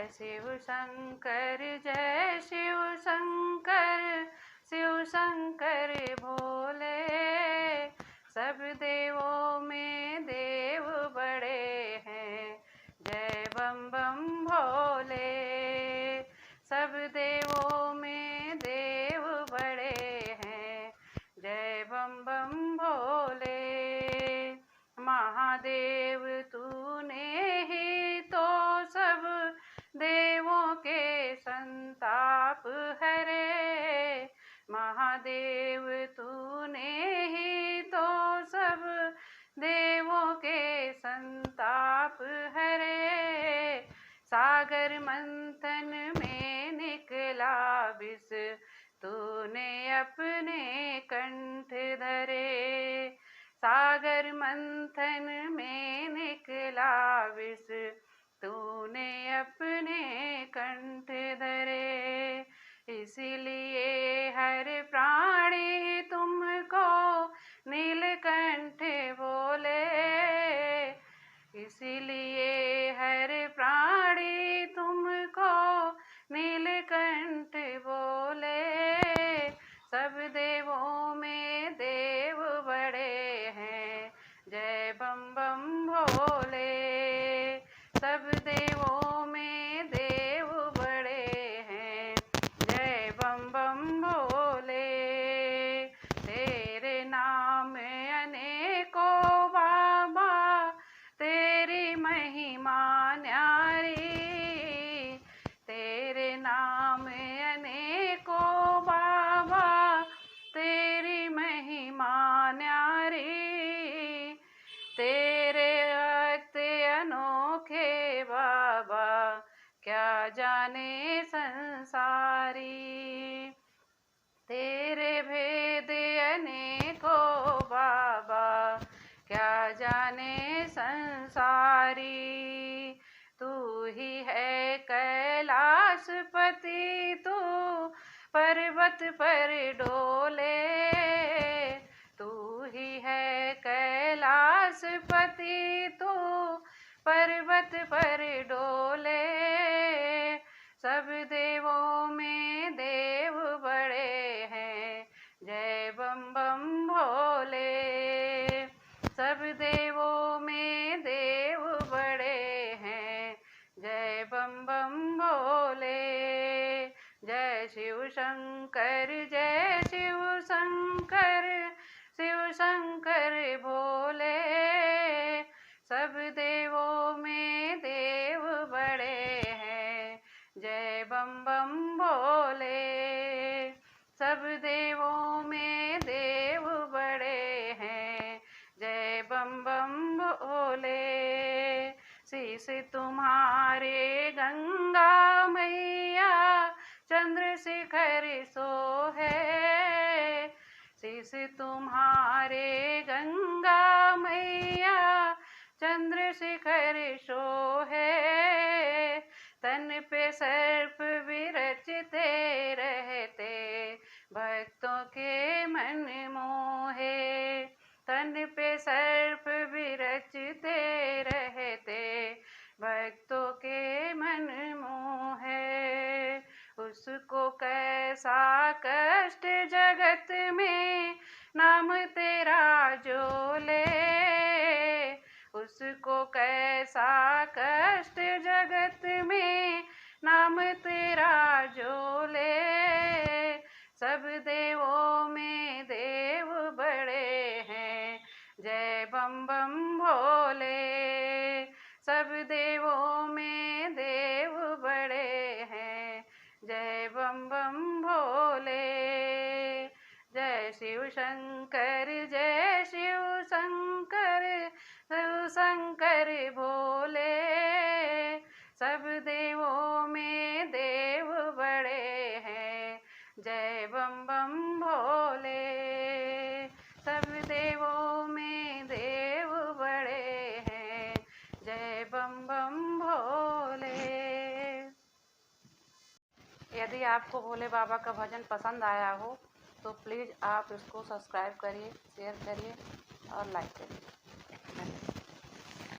शिव शंकर जय शिव शंकर, शिव शंकर भोले। सब देवों में देव बड़े हैं, जय बम बम भोले। सब देवों में देव बड़े हैं, जय बम बम भोले। महादेव तूने ही तो सब देवों के संताप हरे। महादेव तूने ही तो सब देवों के संताप हरे। सागर मंथन में निकला विष, तूने अपने कंठ धरे। सागर मंथन में निकला विष, तूने अपने कंठ धरे। इसलिए हर प्राणी तुमको नीलकंठ बोले। इसलिए हर प्राणी तुमको नीलकंठ बोले। सब देवों में देव बड़े हैं, जय बम बम भोले। सब देवों में देव बड़े हैं, जय बम बम भोले। तेरे नाम अनेकों बाबा, तेरी महिमा न्यारी। तेरे नाम अनेकों बाबा, तेरी महिमा न्यारी। तेरे भक्त अनोखे बाबा, क्या जाने संसारी। तेरे भेद अनेकों बाबा, क्या जाने संसारी। तू ही है कैलाशपति, तू पर्वत पर डोले। तू ही है कैलाशपति, तू पर्वत पर डोले। सब देवों में देव बड़े हैं, जय बम बम भोले। सब देवों में देव बड़े हैं, जय बम बम भोले। जय शिव शंकर जय शिव शंकर, शिव शंकर भोले। सब देवों में देव बड़े हैं, जय बम बम भोले। सब देवों में देव बड़े हैं, जय बम बम भोले। शीश तुम्हारे गंगा मैया, चंद्रशिखर सोहे। शीश तुम्हारे गंगा मैया, चंद्रशिखर सोहे। तन पे सर्प विरचते रहते, भक्तों के मन मोहे। तन पे सर्प विरचते रहते, भक्तों के मन मोहे। उसको कैसा कष्ट जगत में नाम तेरा जो ले। उसको कैसा कष्ट जगत में नाम तेरा जो ले। सब देवों में देव बड़े हैं, जय बम बम भोले। सब देवों में देव बड़े हैं, जय बम बम भोले। जय शिव शंकर जय शिव शंकर, शिव शंकर भोले। सब देवों में देव बड़े हैं, जय बम बम भोले। सब देवों में देव बड़े हैं, जय बम बम भोले। यदि आपको भोले बाबा का भजन पसंद आया हो तो प्लीज़ आप इसको सब्सक्राइब करिए, शेयर करिए और लाइक करिए।